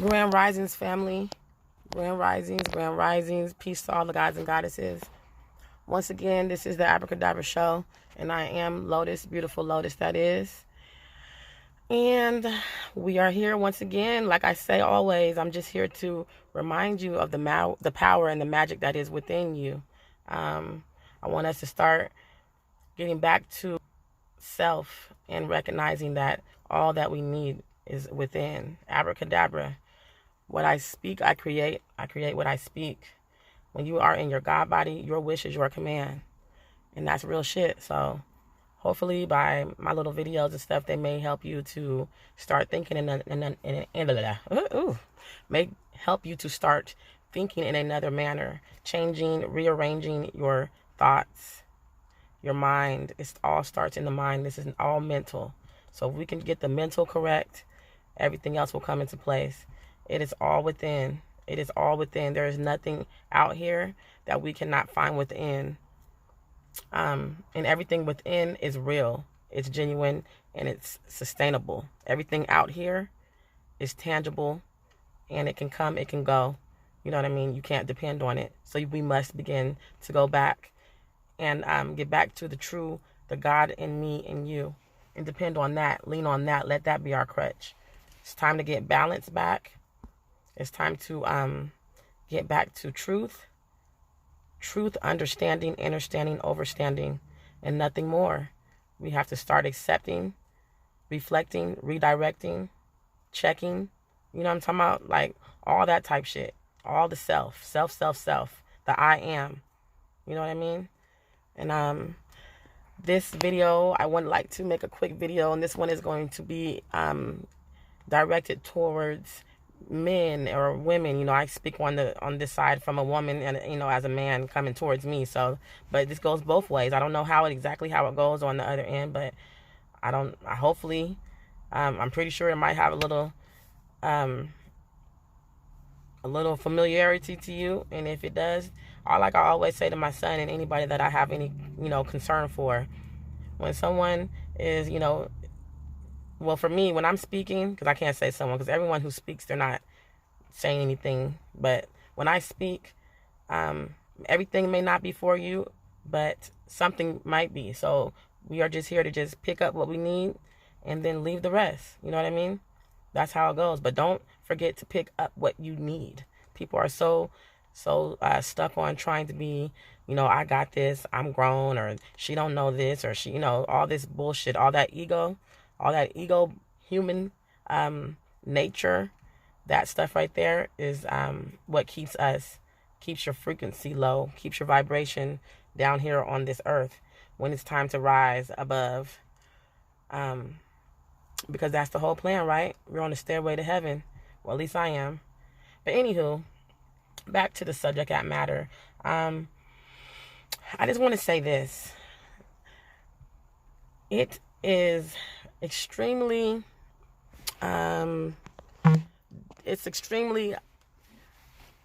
Grand Risings, family. Grand Risings. Peace to all the gods and goddesses. Once again, this is the Abracadabra Show, and I am Lotus, beautiful Lotus that is. And we are here once again. Like I say always, I'm just here to remind you of the power and the magic that is within you. I want us to start getting back to self and recognizing that all that we need is within. Abracadabra. What I speak, I create. I create what I speak. When you are in your God body, your wish is your command. And that's real shit. So hopefully by my little videos and stuff, they may help you to start thinking help you to start thinking in another manner, changing, rearranging your thoughts, your mind. It all starts in the mind. This is all mental. So if we can get the mental correct, everything else will come into place. It is all within. It is all within. There is nothing out here that we cannot find within. And everything within is real. It's genuine and it's sustainable. Everything out here is tangible and it can come, it can go. You know what I mean? You can't depend on it. So we must begin to go back and get back to the God in me and you. And depend on that. Lean on that. Let that be our crutch. It's time to get balance back. It's time to get back to truth. Truth, understanding, understanding, overstanding, and nothing more. We have to start accepting, reflecting, redirecting, checking. You know what I'm talking about? Like all that type shit. All the self. The I am. You know what I mean? And this video, I would like to make a quick video, and this one is going to be directed towards men or women. You know, I speak on this side from a woman and, you know, as a man coming towards me. So, but this goes both ways. I don't know exactly how it goes on the other end, but hopefully, I'm pretty sure it might have a little familiarity to you. And if it does, like I always say to my son and anybody that I have any, you know, concern for, when someone is, you know, well, for me, when I'm speaking, because I can't say someone, because everyone who speaks, they're not saying anything. But when I speak, everything may not be for you, but something might be. So we are just here to just pick up what we need and then leave the rest. You know what I mean? That's how it goes. But don't forget to pick up what you need. People are so stuck on trying to be, you know, I got this, I'm grown, or she don't know this, or she, you know, all this bullshit, all that ego, human nature, that stuff right there is what keeps your frequency low, keeps your vibration down here on this earth when it's time to rise above. Because that's the whole plan, right? We're on the stairway to heaven. Well, at least I am. But anywho, back to the subject at matter. I just want to say this. It is extremely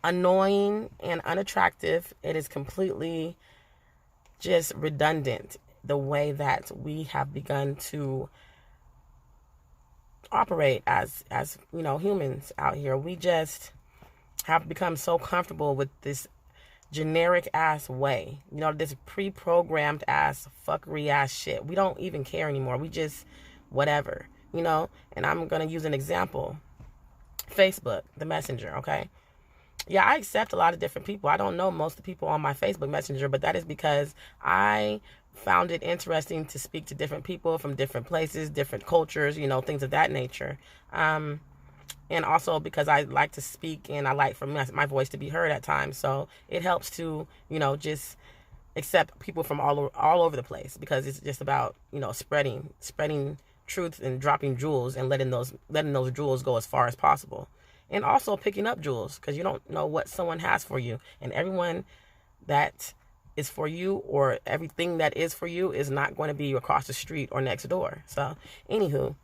annoying and unattractive. It is completely just redundant the way that we have begun to operate as you know, humans out here. We just have become so comfortable with this generic ass way, you know, this pre-programmed ass fuckery ass shit. We don't even care anymore. We just whatever, you know. And I'm gonna use an example. Facebook, the messenger. Okay, yeah, I accept a lot of different people. I don't know most of the people on my Facebook Messenger, but that is because I found it interesting to speak to different people from different places, different cultures, you know, things of that nature. And also because I like to speak and I like for my voice to be heard at times. So it helps to, you know, just accept people from all over the place, because it's just about, you know, spreading truth and dropping jewels and letting those jewels go as far as possible. And also picking up jewels, because you don't know what someone has for you. And everyone that is for you, or everything that is for you, is not going to be across the street or next door. So anywho,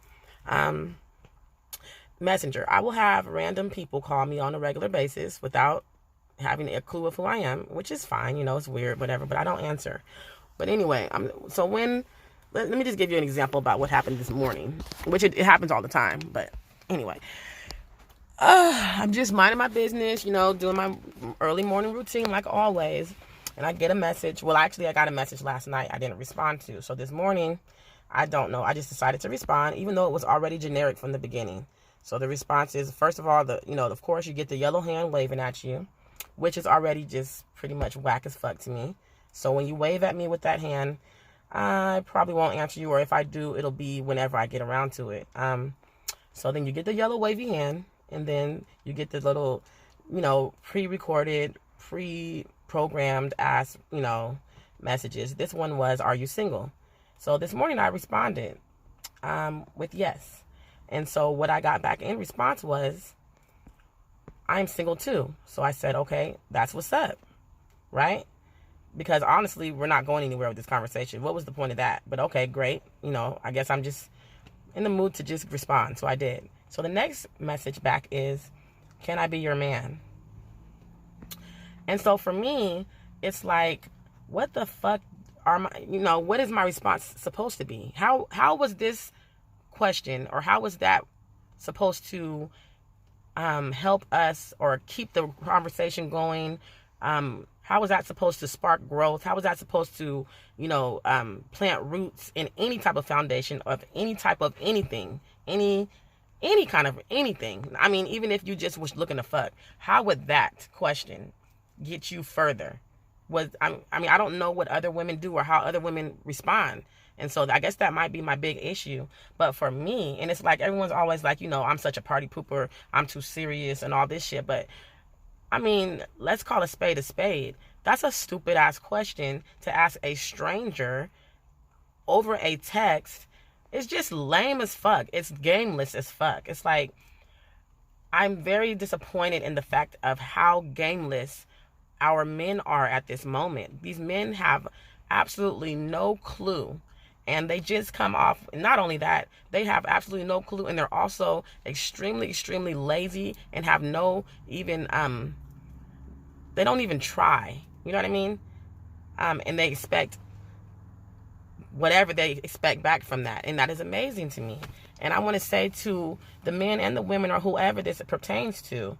Messenger, I will have random people call me on a regular basis without having a clue of who I am, which is fine. You know, it's weird, whatever, but I don't answer. But anyway, let me just give you an example about what happened this morning, which it happens all the time. But anyway, I'm just minding my business, you know, doing my early morning routine like always. And I get a message. Well, actually, I got a message last night I didn't respond to. So this morning, I don't know. I just decided to respond, even though it was already generic from the beginning. So the response is, first of all, of course, you get the yellow hand waving at you, which is already just pretty much whack as fuck to me. So when you wave at me with that hand, I probably won't answer you, or if I do, it'll be whenever I get around to it. So then you get the yellow wavy hand, and then you get the little, pre-recorded, pre-programmed ass, messages. This one was, are you single? So this morning I responded with yes. And so what I got back in response was, I'm single too. So I said, okay, that's what's up, right? Because honestly, we're not going anywhere with this conversation. What was the point of that? But okay, great. I guess I'm just in the mood to just respond. So I did. So the next message back is, can I be your man? And so for me, it's like, what the fuck what is my response supposed to be? How was this question, or how was that supposed to help us or keep the conversation going? How was that supposed to spark growth? How was that supposed to, plant roots in any type of foundation of any type of anything, any kind of anything? I mean, even if you just was looking to fuck, how would that question get you further? I don't know what other women do or how other women respond. And so I guess that might be my big issue. But for me, and it's like everyone's always like, I'm such a party pooper, I'm too serious and all this shit. But I mean, let's call a spade a spade. That's a stupid ass question to ask a stranger over a text. It's just lame as fuck. It's gameless as fuck. It's like, I'm very disappointed in the fact of how gameless our men are at this moment. These men have absolutely no clue. And they just come off, not only that, they have absolutely no clue. And they're also extremely, extremely lazy and have no even, they don't even try. You know what I mean? And they expect whatever they expect back from that. And that is amazing to me. And I want to say to the men and the women, or whoever this pertains to,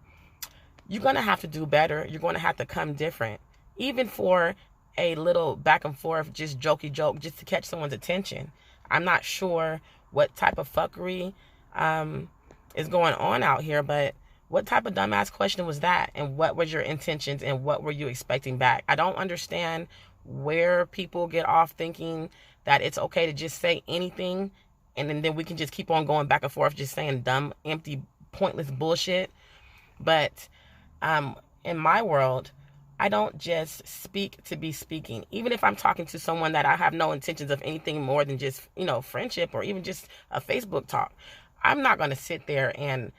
you're going to have to do better. You're going to have to come different. Even for a little back and forth, just jokey joke, just to catch someone's attention. I'm not sure what type of fuckery is going on out here, but what type of dumbass question was that? And what was your intentions and what were you expecting back? I don't understand where people get off thinking that it's okay to just say anything and then we can just keep on going back and forth, just saying dumb, empty, pointless bullshit. But in my world, I don't just speak to be speaking. Even if I'm talking to someone that I have no intentions of anything more than just, friendship or even just a Facebook talk, I'm not going to sit there and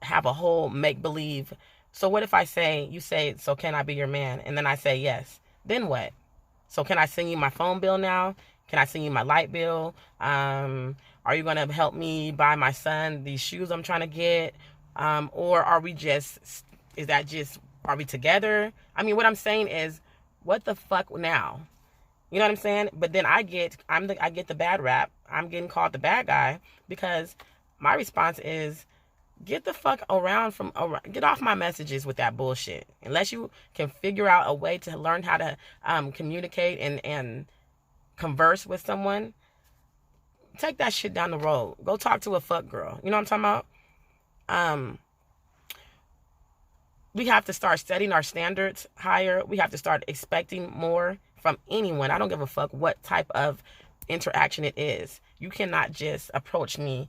have a whole make-believe. So what if you say, so can I be your man? And then I say yes. Then what? So can I send you my phone bill now? Can I send you my light bill? Are you going to help me buy my son these shoes I'm trying to get? Or are we are we together? I mean, what I'm saying is, what the fuck now? You know what I'm saying? But then I get the bad rap. I'm getting called the bad guy because my response is, get the fuck get off my messages with that bullshit. Unless you can figure out a way to learn how to communicate and converse with someone, take that shit down the road. Go talk to a fuck girl. You know what I'm talking about? We have to start setting our standards higher. We have to start expecting more from anyone. I don't give a fuck what type of interaction it is. You cannot just approach me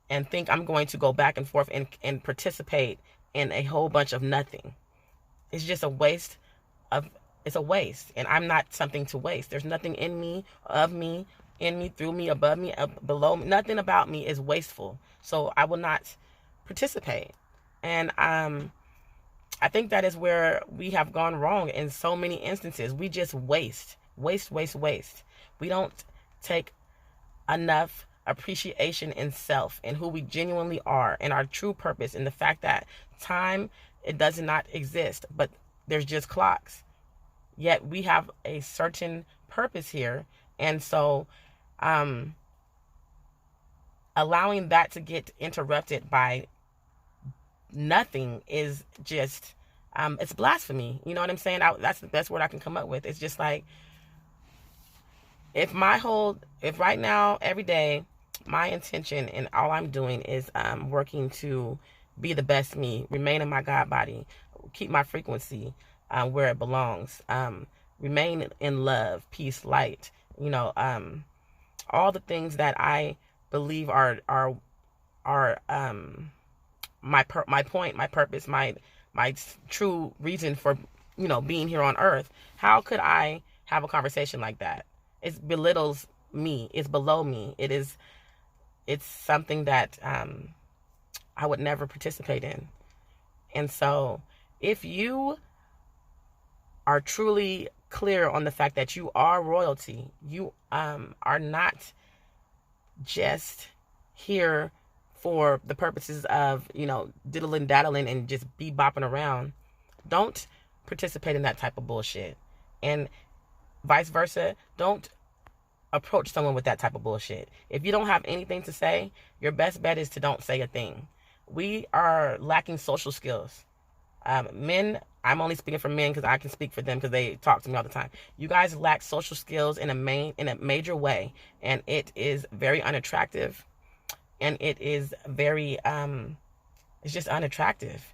and think I'm going to go back and forth and participate in a whole bunch of nothing. It's just a waste. And I'm not something to waste. There's nothing in me, through me, above me, below me. Nothing about me is wasteful. So I will not participate. And I think that is where we have gone wrong in so many instances. We just waste. We don't take enough appreciation in self and who we genuinely are and our true purpose, and the fact that time, it does not exist, but there's just clocks. Yet we have a certain purpose here. And so allowing that to get interrupted by nothing is just, it's blasphemy. You know what I'm saying? That's the best word I can come up with. It's just like, if right now, every day, my intention and all I'm doing is working to be the best me, remain in my God body, keep my frequency where it belongs, remain in love, peace, light, all the things that I believe are my point, my purpose, my true reason for being here on earth. How could I have a conversation like that? It belittles me. It's below me. It's something that I would never participate in. And so if you are truly clear on the fact that you are royalty, you are not just here for the purposes of, diddling, daddling, and just bebopping around, don't participate in that type of bullshit. And vice versa, don't approach someone with that type of bullshit. If you don't have anything to say, your best bet is to don't say a thing. We are lacking social skills. Men, I'm only speaking for men because I can speak for them because they talk to me all the time. You guys lack social skills in a major way, and it is very unattractive, and it is very it's just unattractive.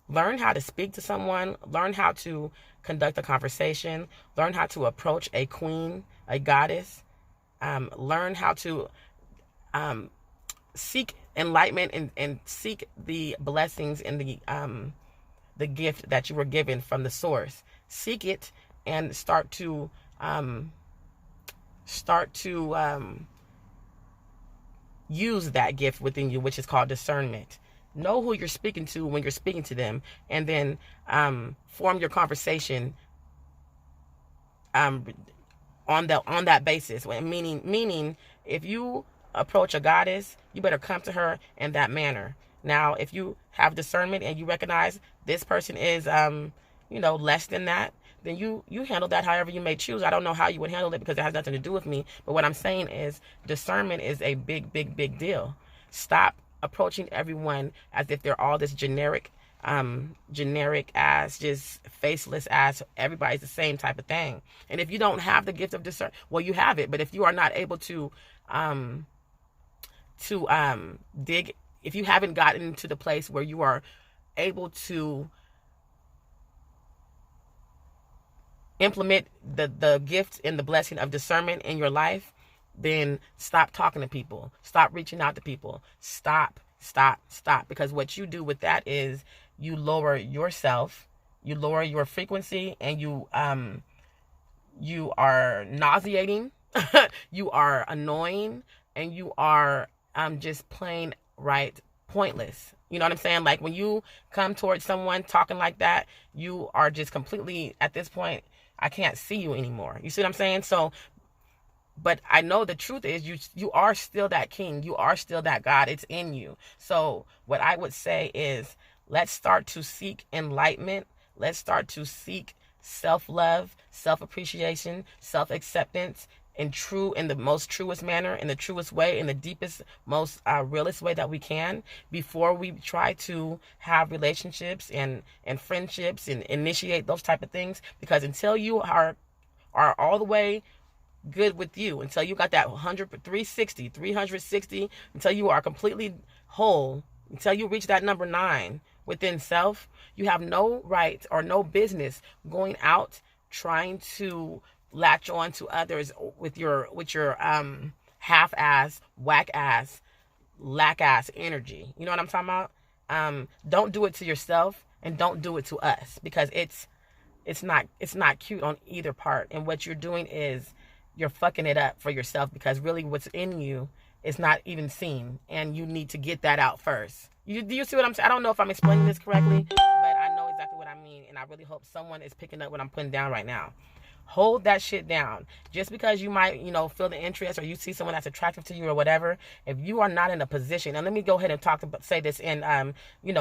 Learn how to speak to someone, learn how to conduct a conversation, learn how to approach a queen, a goddess, learn how to seek enlightenment and seek the blessings and the gift that you were given from the source. Seek it and start to use that gift within you, which is called discernment. Know who you're speaking to when you're speaking to them, and then form your conversation on that basis. Meaning, if you approach a goddess, you better come to her in that manner. Now, if you have discernment and you recognize this person is less than that, then you handle that however you may choose. I don't know how you would handle it because it has nothing to do with me. But what I'm saying is discernment is a big, big, big deal. Stop approaching everyone as if they're all this generic ass, just faceless ass, everybody's the same type of thing. And if you don't have the gift of discernment, well, you have it, but if you are not able to dig, if you haven't gotten to the place where you are able to implement the gift and the blessing of discernment in your life, then stop talking to people. Stop reaching out to people. Stop. Because what you do with that is you lower yourself, you lower your frequency, and you are nauseating, you are annoying, and you are just plain right pointless. You know what I'm saying? Like when you come towards someone talking like that, you are just completely, at this point, I can't see you anymore. You see what I'm saying? So, but I know the truth is you are still that king. You are still that God. It's in you. So what I would say is, let's start to seek enlightenment. Let's start to seek self-love, self-appreciation, self-acceptance in the most truest manner, in the truest way, in the deepest, most realest way that we can, before we try to have relationships and friendships and initiate those type of things. Because until you are all the way good with you, until you got that 360, until you are completely whole, until you reach that number 9 within self, you have no right or no business going out trying to latch on to others with your half-ass, whack-ass, lack-ass energy. You know what I'm talking about? Don't do it to yourself, and don't do it to us, because it's not cute on either part. And what you're doing is you're fucking it up for yourself, because really what's in you is not even seen, and you need to get that out first. Do you see what I'm saying? I don't know if I'm explaining this correctly, but I know exactly what I mean, and I really hope someone is picking up what I'm putting down right now. Hold that shit down. Just because you might, feel the interest, or you see someone that's attractive to you or whatever, if you are not in a position, and let me go ahead and say this in,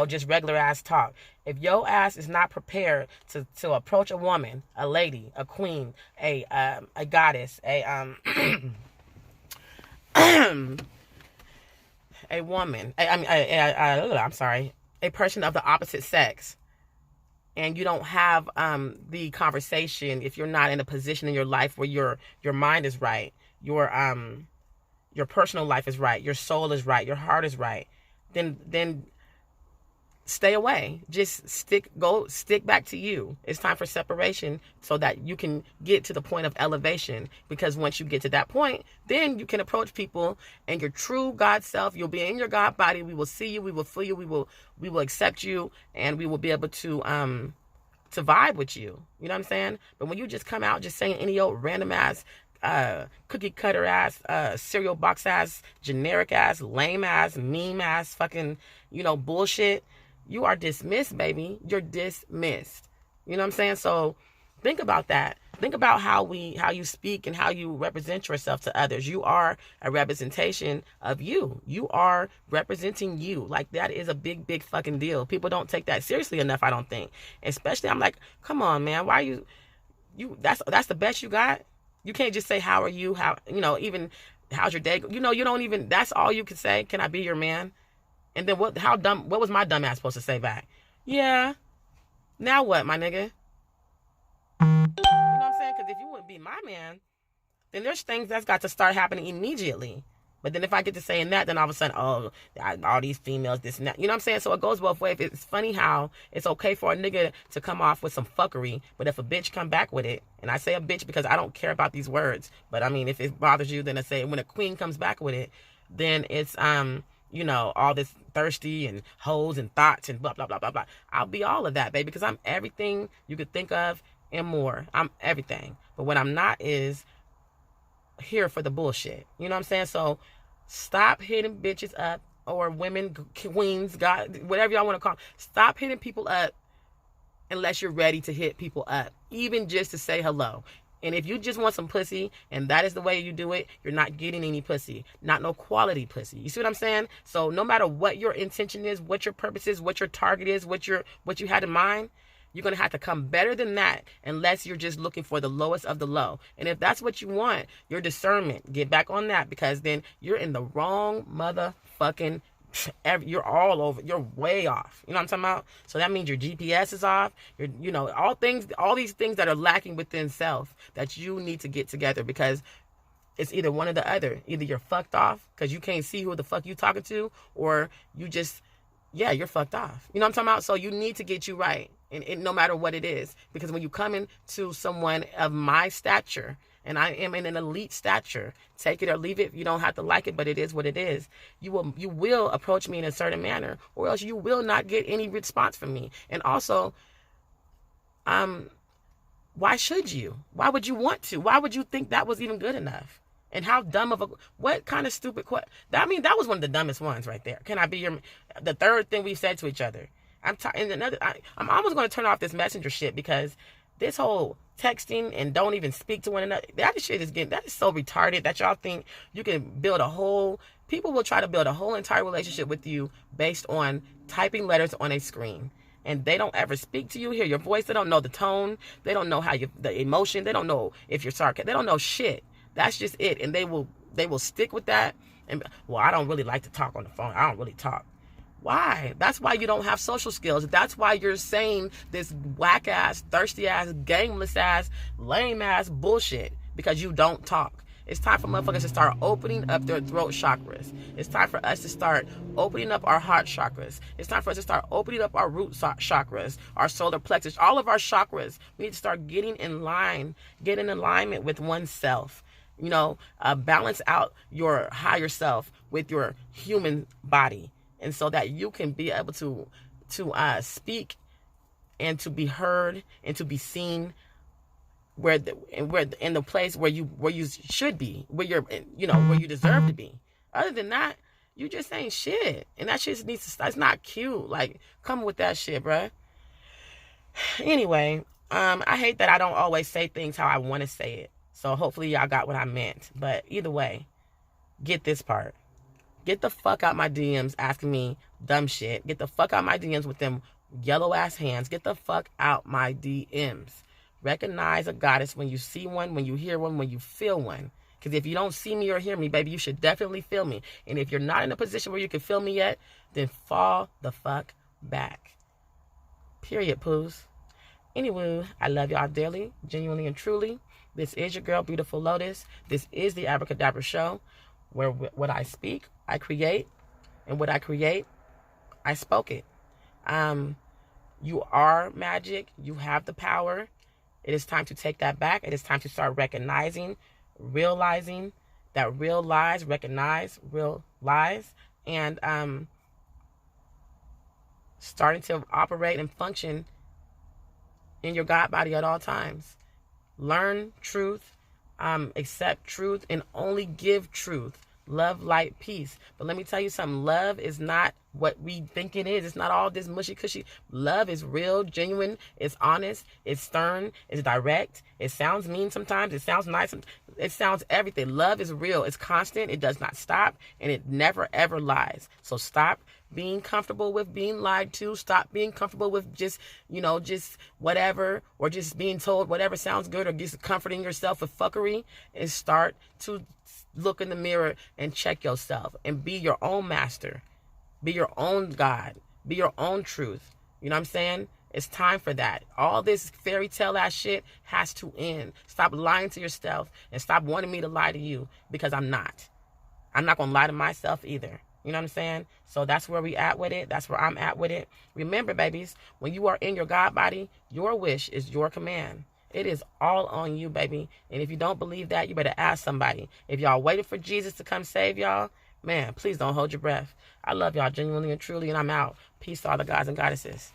just regular ass talk. If your ass is not prepared to approach a woman, a lady, a queen, a goddess, a woman, I'm sorry, a person of the opposite sex, and you don't have the conversation, if you're not in a position in your life where your mind is right, your personal life is right, your soul is right, your heart is right, then stay away. Just stick back to you. It's time for separation so that you can get to the point of elevation, because once you get to that point, then you can approach people and your true God self. You'll be in your God body. We will see you, we will feel you, we will accept you, and we will be able to vibe with you. You know what I'm saying? But when you just come out just saying any old random ass cookie cutter ass, cereal box ass, generic ass, lame ass, meme ass, fucking, bullshit, you are dismissed, baby. You're dismissed. You know what I'm saying? So think about that. Think about how you speak and how you represent yourself to others. You are a representation of you. You are representing you. Like, that is a big, big fucking deal. People don't take that seriously enough, I don't think. Especially, I'm like, come on, man. Why you that's the best you got? You can't just say, how are you? Even how's your day? You don't even, that's all you can say. Can I be your man? And then what was my dumb ass supposed to say back? Yeah. Now what, my nigga? You know what I'm saying? Because if you wouldn't be my man, then there's things that's got to start happening immediately. But then if I get to saying that, then all of a sudden, all these females, this and that. You know what I'm saying? So it goes both ways. It's funny how it's okay for a nigga to come off with some fuckery, but if a bitch come back with it, and I say a bitch because I don't care about these words, but I mean, if it bothers you, then I say when a queen comes back with it, then it's all this thirsty and hoes and thoughts and blah, blah, blah, blah, blah. I'll be all of that, baby, because I'm everything you could think of and more. I'm everything. But what I'm not is here for the bullshit. You know what I'm saying? So stop hitting bitches up, or women, queens, God, whatever y'all want to call them. Stop hitting people up unless you're ready to hit people up, even just to say hello. And if you just want some pussy, and that is the way you do it, you're not getting any pussy. Not no quality pussy. You see what I'm saying? So no matter what your intention is, what your purpose is, what your target is, what you had in mind, you're going to have to come better than that, unless you're just looking for the lowest of the low. And if that's what you want, your discernment, get back on that, because then you're in the wrong motherfucking, you're all over, you're way off. You know what I'm talking about? So that means your GPS is off. All these things that are lacking within self that you need to get together, because it's either one or the other. Either you're fucked off because you can't see who the fuck you talking to, or you just, you're fucked off. You know what I'm talking about? So you need to get you right. And no matter what it is, because when you come into someone of my stature, and I am in an elite stature, take it or leave it. You don't have to like it, but it is what it is. You will approach me in a certain manner, or else you will not get any response from me. And also, why should you? Why would you want to? Why would you think that was even good enough? And how dumb of what kind of stupid question? I mean, that was one of the dumbest ones right there. Can I be the third thing we've said to each other? I'm almost going to turn off this messenger shit, because this whole texting and don't even speak to one another, that is so retarded that y'all think you can people will try to build a whole entire relationship with you based on typing letters on a screen. And they don't ever speak to you, hear your voice. They don't know the tone. They don't know the emotion. They don't know if you're sarcastic. They don't know shit. That's just it. And they will stick with that. And, well, I don't really like to talk on the phone. I don't really talk. Why? That's why you don't have social skills. That's why you're saying this whack ass, thirsty ass, gameless ass, lame ass bullshit, because you don't talk. It's time for motherfuckers to start opening up their throat chakras. It's time for us to start opening up our heart chakras. It's time for us to start opening up our root chakras, our solar plexus, all of our chakras. We need to start getting in line, get in alignment with oneself. Balance out your higher self with your human body. And so that you can be able to speak and to be heard and to be seen where in the place where you should be, where you deserve to be. Other than that, you just ain't shit. And that shit needs to stop. It's not cute. Like, come with that shit, bruh. Anyway, I hate that I don't always say things how I want to say it. So hopefully y'all got what I meant. But either way, get this part. Get the fuck out my DMs asking me dumb shit. Get the fuck out my DMs with them yellow ass hands. Get the fuck out my DMs. Recognize a goddess when you see one, when you hear one, when you feel one. Because if you don't see me or hear me, baby, you should definitely feel me. And if you're not in a position where you can feel me yet, then fall the fuck back. Period, poos. Anyway, I love y'all dearly, genuinely and truly. This is your girl, Beautiful Lotus. This is the Abracadabra Show, where what I speak, I create, and what I create, I spoke it. You are magic. You have the power. It is time to take that back. It is time to start recognizing, realizing that real lies, recognize real lies, and starting to operate and function in your God body at all times. Learn truth, accept truth, and only give truth. Love, light, peace. But let me tell you something. Love is not what we think it is. It's not all this mushy cushy. Love is real, genuine. It's honest. It's stern. It's direct. It sounds mean sometimes. It sounds nice. It sounds everything. Love is real. It's constant. It does not stop. And it never, ever lies. So stop being comfortable with being lied to. Stop being comfortable with just, just whatever, or just being told whatever sounds good, or just comforting yourself with fuckery, and start to look in the mirror and check yourself and be your own master. Be your own God. Be your own truth. You know what I'm saying? It's time for that. All this fairy tale ass shit has to end. Stop lying to yourself and stop wanting me to lie to you, because I'm not. I'm not going to lie to myself either. You know what I'm saying? So that's where we at with it. That's where I'm at with it. Remember, babies, when you are in your God body, your wish is your command. It is all on you, baby. And if you don't believe that, you better ask somebody. If y'all waiting for Jesus to come save y'all, man, please don't hold your breath. I love y'all genuinely and truly, and I'm out. Peace to all the gods and goddesses.